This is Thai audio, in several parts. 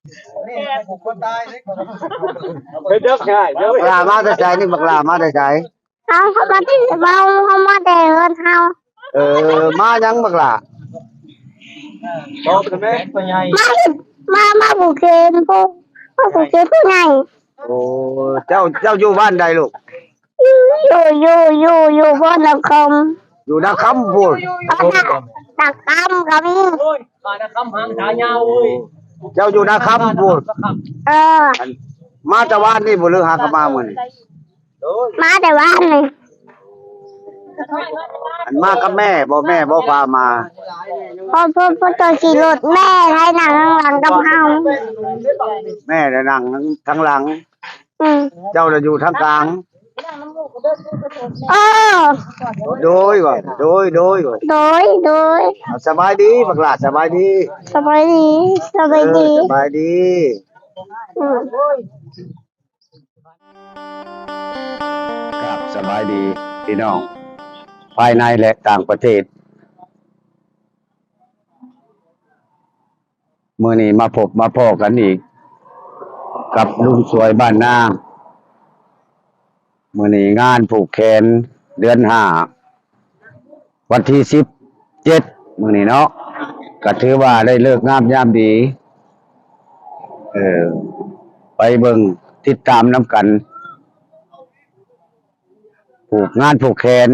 เด็กใช่บักลามาแต่ใจนี่บักลามาแต่ใจเขามาที่เขามาแต่เงินเขามายังบักลาโตเป็นไหมตัวใหญ่มาบุกเคนพวกบุกเคนผู้ใหญ่โอ้เจ้าอยู่บ้านใดลูกอยู่บนนักคมอยู่นักคำพูดนักคำก็มีนักคำหางขายาวเว้ยเจ้าอยู่นักคำพูดมาแต่ว่านนี่บุรุษหากมาเหมือนมาแต่ว่านนี่มากับแม่บ่พามาพอตัวขี่รถแม่ให้นั่งหลังกับเฮาแม่จะนั่งทั้งหลังเจ้าจะอยู่ทั้งกลางโดยสบายดีบักหลาสบายดีครับสบายดีพี่น้องภายในและต่างประเทศเมื่อนี้มาพบมาพอกันอีกกับลุงสวยบ้านนาเมื่อนี้งานผูกแขนเดือน5วันที่17มื้อนี้เนาะก็ถือว่าได้เลิกงามยามดีไปเบิ่งติดตามน้ำกันผูกงานผูกแขน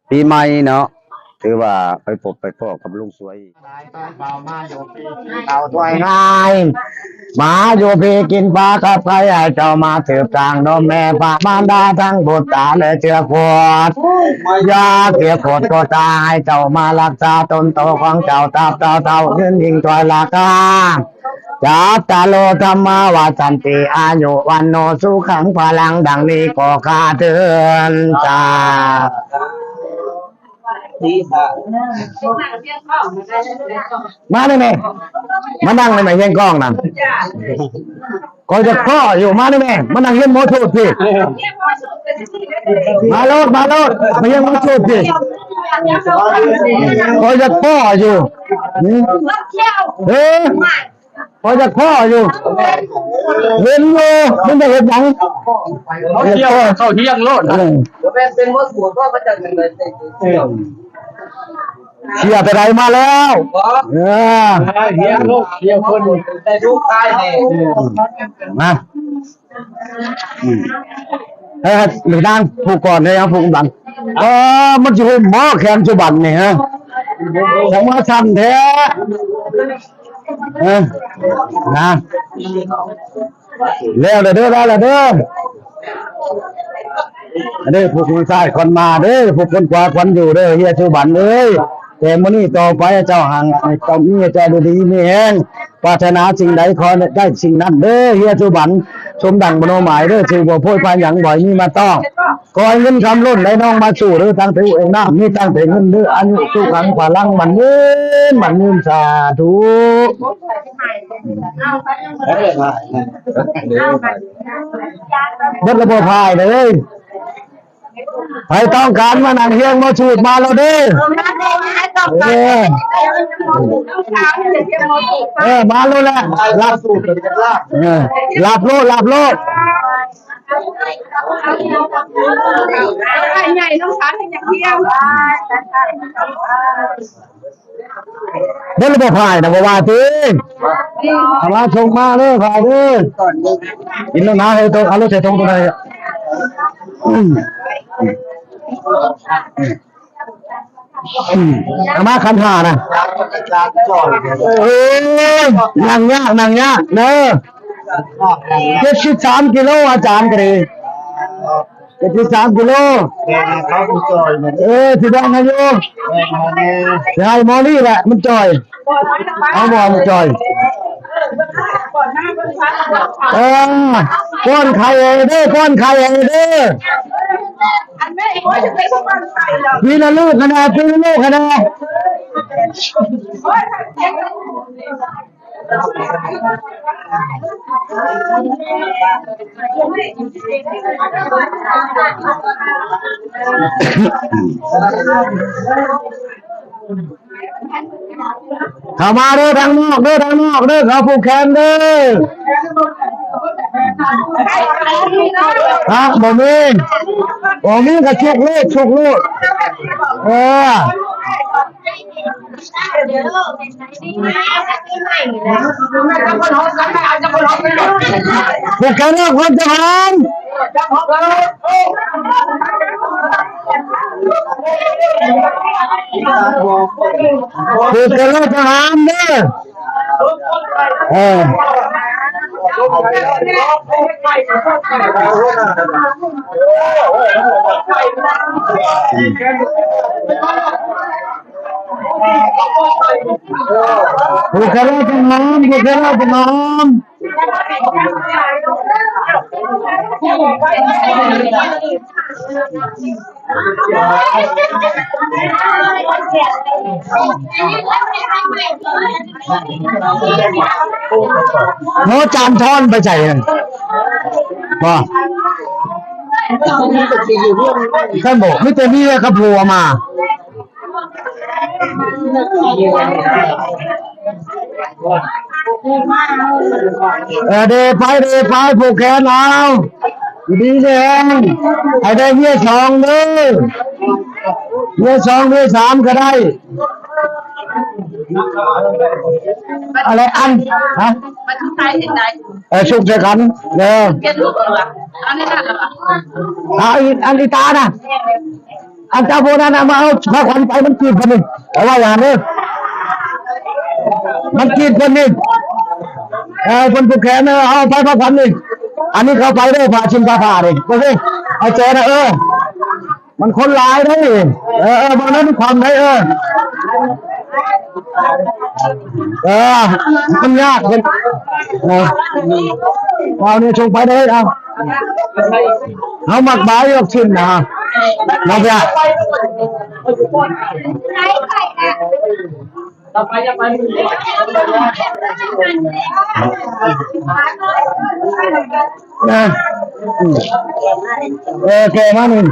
ปีใหม่เนาะถือว่าไปพบไปพอกับลุงสวยเอาถ้วยง่ายมาอยู่พี่กินปลากับใครเจ้ามาถือต่างนมแม่ปากมารดาทั้งบุตรตาและเจือขวดยาเกี่ยวขวดก็ตายเจ้ามารักษาตนโตของเจ้าตับเต่ายืนยิงถอยละกาจับตาโลธรรมาวาสันติอายุวันโนสุขังพลังดังนี้ก็ข้าเตือนจ้ามาได้ไหมมานั่งได้ไหมเฮียงกล้องนั่นก็จะพ่ออยู่มาได้ไหมมานั่งเฮียงโมชูดพี่มาโลดมาเฮียงโมชูดพี่ก็จะพ่ออยู่ก็จะพ่ออยู่เห็นอยู่ไม่ได้เห็นยังเข้าเที่ยงโลดเป็นวัตถุก็ประจันเลยเชียร์ไปไหนมาแล้วเฮียลูกเฮียคนแต่ลูกตายเลยมาหรือนางผูกก่อนเลยครับผูกบังมันจะหุ่มหม้อแขนจุบันนี่ฮะผมมาทำแท้นะเร็วเลยเด้อผูกคนซ้ายคนมาเด้อผูกคนขวาคนอยู่เด้อเฮียจุบันเลยแต่มื้อนี้ต่อไปเจ้าห่างเจ้ามีเจ้าดีมีแฮงปรารถนาสิ่งใดขอได้สิ่งนั้นเด้อเฮียจุบันสมดังมโนหมายเด้อชื่อบ่โพยพายหยังบ่อยมีมาต้องขอให้เงินคำล้นไหลน้องมาสู่เด้อตั้งแต่เองนะมีตั้งแต่เงินเด้ออายุสุขังพลังมันยืนสาธุเบิดระบบพายเลยใครต้องการมานั่งเฮียงมาชูดมาเราดิมาโลดแหละรับสูตรรับโลดใหญ่ต้องการอย่างเดียวเดินระบบพายนะว่าทีมาชงมาเลยพายเลยกินแล้วนะให้ตัวเอาลูกใส่ตรงตัวไหนมาคันหานะนั่งยากเนอะ73 กิโลอาจารย์กรี73 กิโลที่ดังนะโยใช่มอลี่แหละมันจอยเอาบอลจอยก้อนไข่เด้อพี่ละลูกขนาด เข้ามาเด้อทางนอกเด้อทางนอกเด้อเขาผูกแขนเด้อฮะบ่มีก็ชุกลูกเออผูกแขนเด้อคนทหารผูกแขนเด้อทหารเด้อผูกแขนเด้อทหารผูกแขนเด้อทหารโน้จานทอนไปใส่กันว่าท่านบอกไม่เต็มที่เลยครับผัวมาเดไปผูกแขนเอาดีเด้งให้ได้เมียสองเด้อเมียสองเมียสามก็ได้อะไรอันฮะชุกเจกันเด้ออันนี้ตานะอันเจ้าโบราณมาเอาพระขวัญไปมันกินคนหนึ่งแต่ว่าอย่างนี้มันกินคนหนึ่งคนผูกแขนเนอะเอาไปพระขวัญนี่อันนี้เขาไปได้ผ่าชิมผ่าเลยไปสิเอาเจนะมันคนหลายได้บางนั้นความได้มันยากเป็นเอาเนี่ยชงไปได้เอาหมักใบยกชิ้นนะมาเพื่อต่อไปจะไปโอเคมาหนึ่ง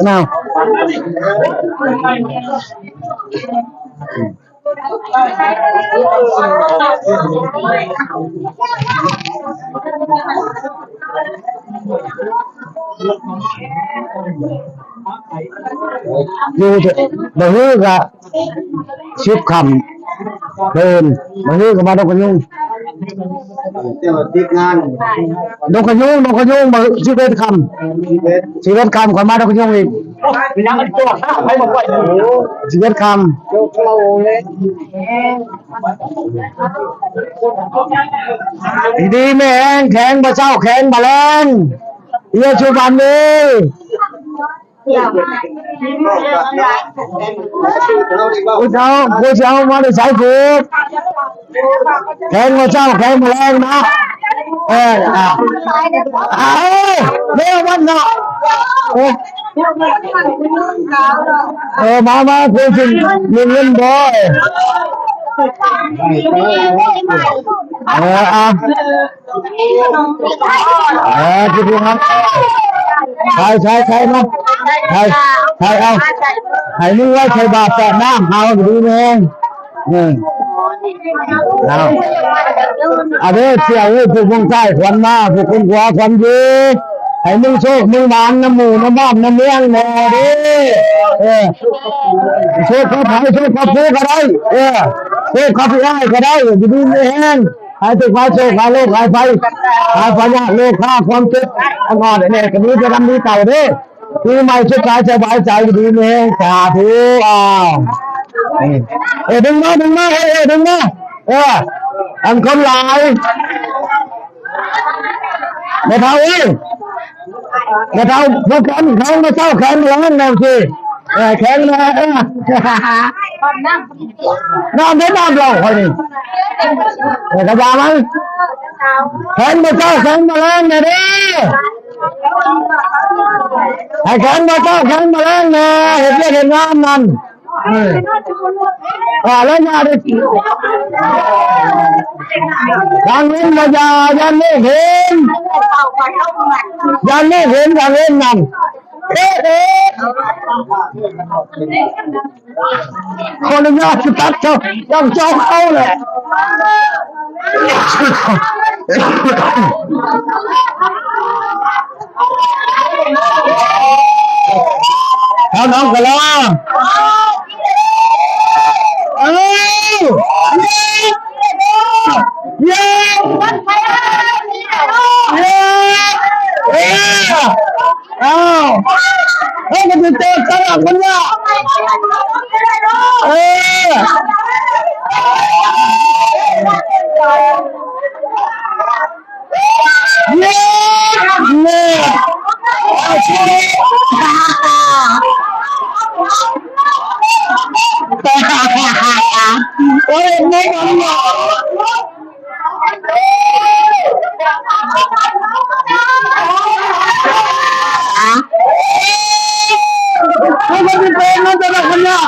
nào dù bà hứa là ship khẩm tên bà hứa của bà đâu có nhung đâu có nhung mà ship bên khẩm ship bên khẩm còn bà đâu có nhung thì ship bên khẩm đi mẹ khen bà sao khen bà lên yêu chú bạn đi cô cháu mà được giải phút khen bà sao khen bà lên đó đeo bắt nọ má cô trình nhìn lên rồi chị Phương Hâmใช่มั้ยใช่เอาให้นึกว่าใช่บาปแต่น้ำเอาดูเองเอาเด้อเสี่ยวผู้คงใต้ขวัญมาผู้คนขวาขวัญดีให้มึงโชคมึงหวานน้ำหมูน้ำบ้านน้ำเลี้ยงแน่ดิโชคเขาไผ่โชคเขาพูก็ได้โชคเขาพี่อ้ายก็ได้อยู่ดีไม่แห้งหายตัวไฟโชคหายโลกหายไฟหายไฟยากโลกฆ่าความเจ็บอันอ่อนเนี่ยกันนี้จะทำดีเต่าดิปีใหม่ชุดกายสบายใจอยู่ดีไม่แห้งสาธุดึงมาดึงมาอันคนหลายเดี๋ยวเราพวกกันเขามาเจ้าแขนร้อนแล้วสิแขนเลยน้ำได้น้ำเราคนนี้กระจามันแขนมาเจ้าแขนมาแรงเลยดิ ให้แข็งมาเจ้าแข็งมาแรงนะเห็นเรื่องเห็นงานนั่นแล้วยาได้ทางเล่นมายายันเล่เห็นยันเล่เห็นทางเล่นนั่นคนละยาสตัดเจ้ายังเจ้าเขาแหละเอาน้องกันละเอ้ยเย้เอาให้มันจะเจอตลอดคนละเย้โอ้ยไม่ทำหรอกไม่ต้องเป็นนะแต่ละคนเนี่ย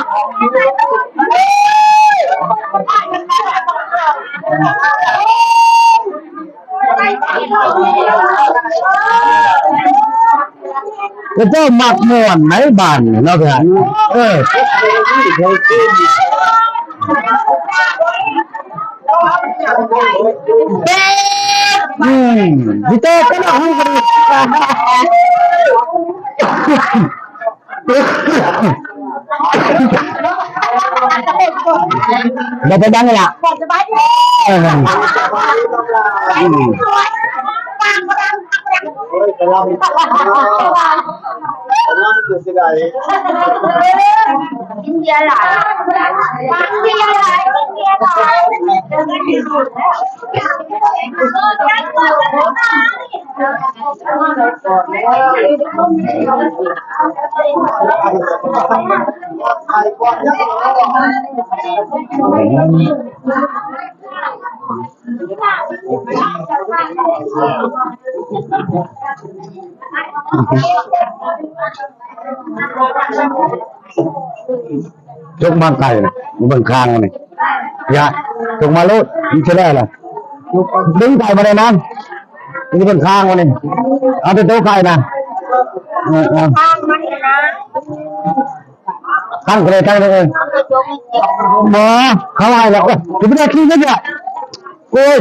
ก็เจ้าหมักม่วนไหนบ้านเนาะเพื่อนพี่เต้ก็ต้องให้กันเดี๋ยวไปดังเลยล่ะอินเดียหลายอินเดียหลายอินเดียหลยกมาไก่นะมันเบิ่งคางมันนี่ยะยกมาโลดมันจะได้อะไรดึงไก่มาเลยนะมันเบิ่งคางมันนี่เอาแต่โต๊ะไก่นะข้างก็เลยตั้งเลยหมอเขาให้แล้วจะไม่ได้ขี้ก็จะโอ้ย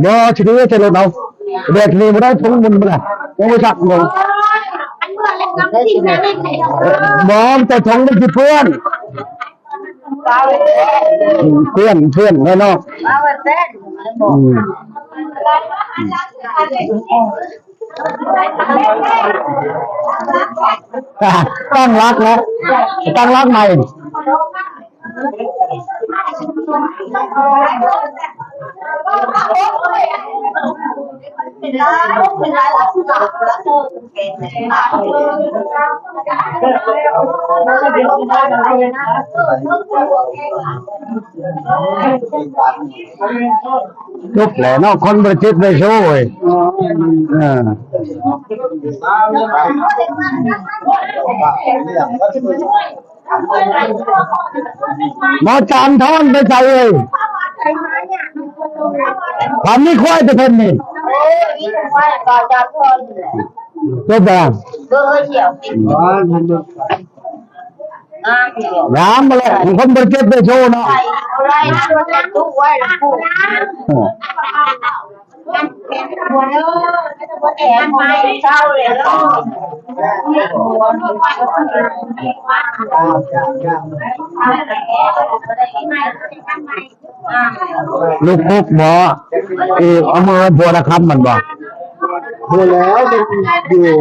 หมอชีวิตจะลดเอาเด็กนี่ไม่ได้ทุ่งบุญไปเลยยังไม่ชักงงบอมแต่ท้องมันคือเพื่อนแน่นอนตั้งรักนะตั้งรักใหม่ลุกแหล่นอกคนประจิตไปโช่วยหมอจานทอนไปใส่เลยความนี้ควายจะเป็นนี่เจ้าบ้านน้ำมาเลยคนประจิตไปโชว์เนาะลูกพุกหมอเอามือบัวนะครับมันบอกบัวแล้วเป็นอยู่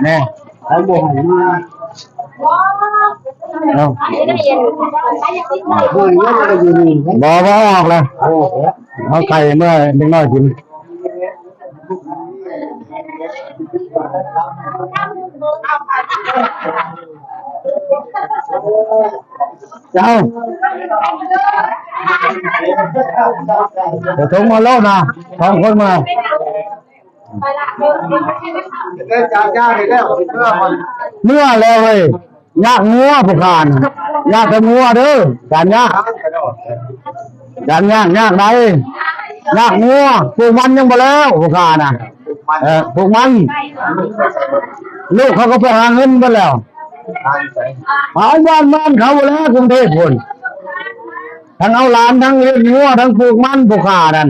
เนี่ยเขาบอกมาบอกว่าออกเลยเขาไก่เมื่อเด็กน้อยกิน เจ้าเดี๋ยวทงมาโลดนะสองคนมาเมื่อแล้วเว้ยยากงัวผู้ขานยากแต่งัวเด้อการยากยากได้ยากงัวปลูกมันยังบ่แล้วผู้ขานน่ะปลูกมันลูกเขาก็ไปหาเงินไปแล้วหาบ้านเขาแล้วกรุงเทพคนทั้งเอาหลานทั้งเลี้ยงงัวทั้งปลูกมันผู้ขานั่น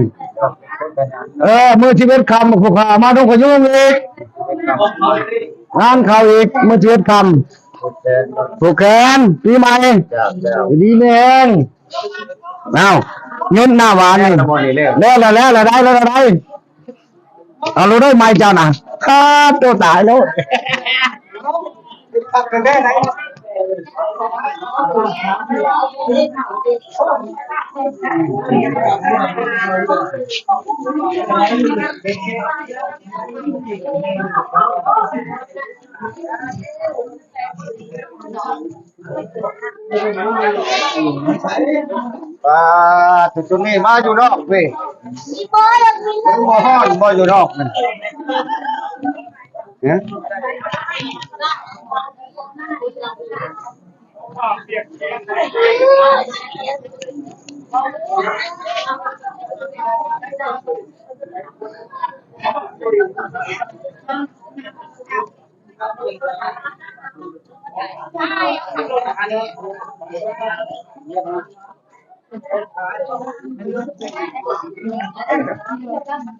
มือชีวิตคำผู้ขามาต้องขยุ่งอีกงานเขาอีกมือชีวิตคำผูกแขนปีใหม่ดีแม่งเอาเงินหน้าหวานนี่แล้วได้เอาเราได้ไม่เจ้าน่ะฆ่าตัวตายแล้วจุดนี้มาอยู่นอกเว้ยบ่ฮ้อนบ่อยู่นอกนั่นฮะ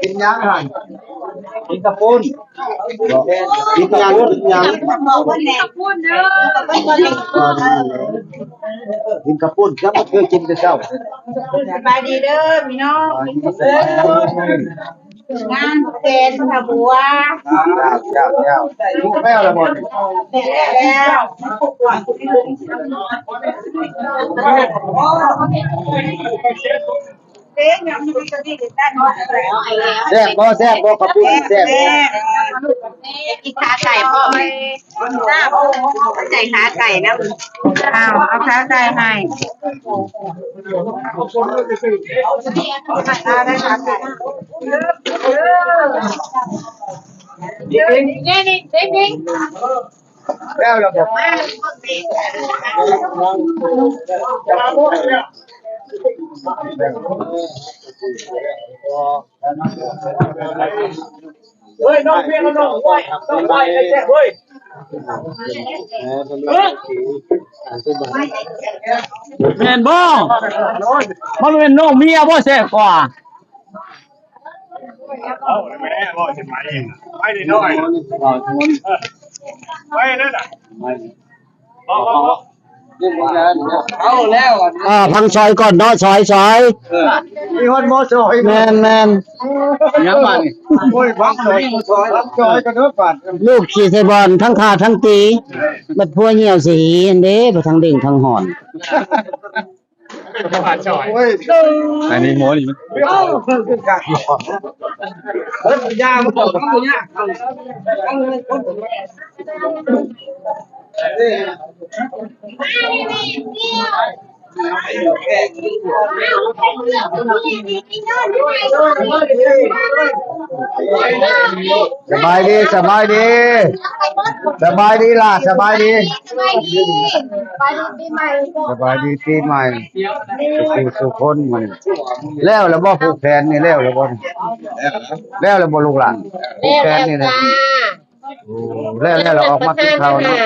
กินยังไงกินกระปุ้นกินยังกินกระปุ้นจะมาเคยกินแต่เช้าสบายดีเด้อพี่น้องงานเกณฑ์ขบัวลูกแมวละหมดแล้วเด็กยังมีตัวนี้กันได้แซ่บบ่กระปุ้นแซ่บกินขาไก่พ่อไหมทราบใจขาไก่นะเอาขาไก่ให้ได้ขาไก่นี่แล้วละหมดเฮ้ยน้องเพียงน้องไหวต้องไหวไอ้แจ๊เฮ้ยแม่นบ่มันเป็นน้องเมียบ่แซ่บกว่าเอาแม่บอกจะไปไปได้น้อยไปนั่นน่ะเอาแล้วพังซอยก่อนเนาะซอยมีคนโมซอยแมนยังมานี่โอ้ยพักซอยกันเด้อปัดลูกขี่ใส่บอลทั้งขาทั้งตีบัดพัวเหี่ยวสีอันเด้ไปทางดิ่งทางหอนอันนี้หมอนี่มันยามันบอกตัวยากสบายดีล่ะสบายดีสบายดีปีใหม่สุขคนมันแล้วบ่ผูกแขนนี่แล้วบ่ลูกหลานผูกแขนนี่นะแล้วเราออกมากินข้าวเนาะ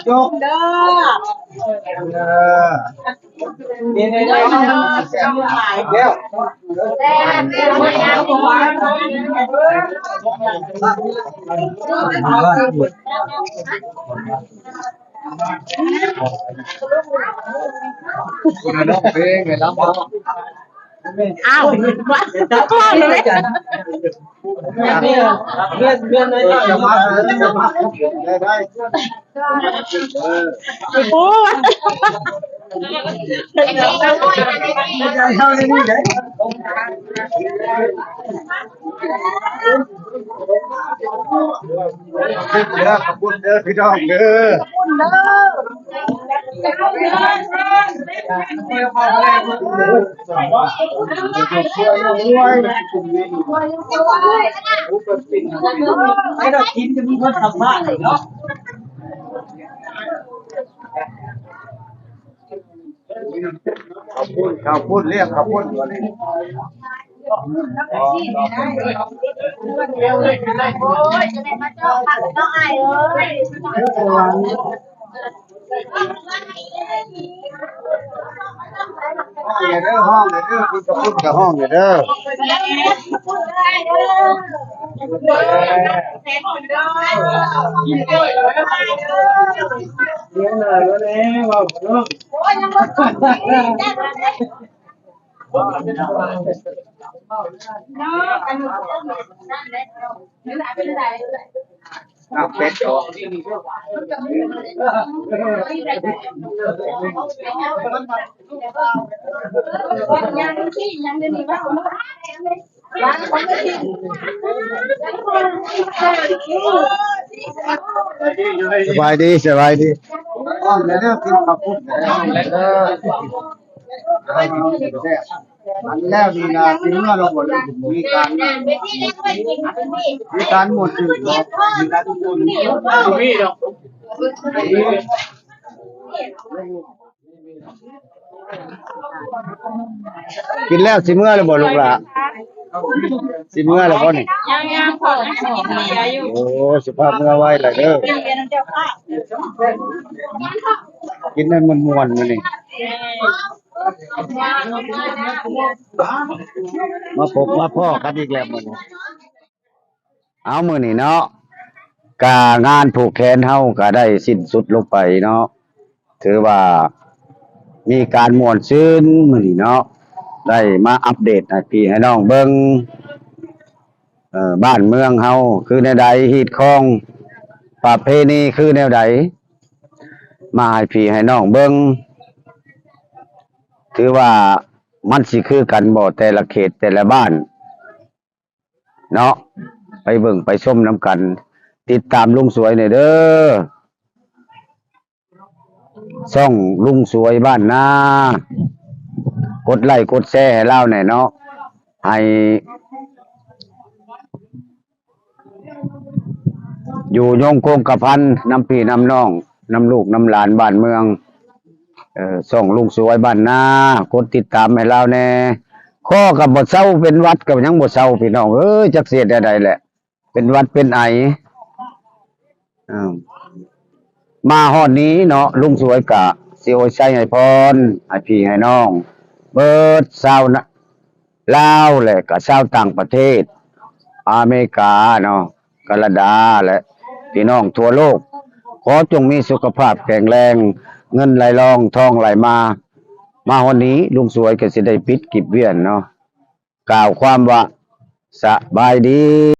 ยก อ้าวว่าจะพ่อเลยโอ้ขอบคุณเด้อพี่น้องเด้อขอบคุณเรียกขอบคุณห้องเด้อคุณขอบคุณกับห้องเด้อเป็ดออกสบายดีสบายดีห้องเด้อกินขอบคุณเด้ออันแล้วดีนะถึงว่าเราบ่มีการหมดถึงมีการทุกคนกินแล้วสิเมื่อแล้วบ่ลูกหล่ะสิเมื่อแล้วบ่นี่ยังพอกินเบียร์อยู่โอ้สุภาพเมื่อไว้ล่ะเด้อกินให้มันม่วนมื้อนี้มาพบมาพ่อกันอีกแล้วมื้อนี้เอามื้อนี้เนาะกางานผูกแขนเฮาก็ได้สิ้นสุดลงไปเนาะถือว่ามีการม่วนซื่นมื้อนี้เนาะได้มาอัปเดตให้พี่ให้น้องเบิ่งบ้านเมืองเฮาคือแนวใดฮีตของประเพณีคือแนวใดมาให้พี่ให้น้องเบิ่งถือว่ามันสิคือกันบ่แต่ละเขตแต่ละบ้านเนาะไปเบิ่งไปชมน้ำกันติดตามลุงสวยหน่อยเด้อช่องลุงสวยบ้านนากดไลค์กดแชร์ให้เราหน่อยเนาะให้อยู่ยงคงกระพันน้ำพี่น้ำน้องน้ำลูกน้ำหลานบ้านเมืองช่องลุงสวยบ้านนากดติดตามให้เราแน่ข้อกับบทเศร้าเป็นวัดกับยังบทเศร้าพี่น้องจักเสียใดๆแหละเป็นวัดเป็นไอมาฮอดนี้เนาะลุงสวยกะสิโอชัยให้พรให้พี่ให้น้องเบิดชาวนะลาวแหละกับชาวต่างประเทศอเมริกาเนาะแคนาดาและพี่น้องทั่วโลกขอจงมีสุขภาพแข็งแรงเงินไหลรองทองไหลมาวันนี้ลุงสวยก็สิได้ปิดกิจเวียนเนาะกล่าวความว่าสบายดี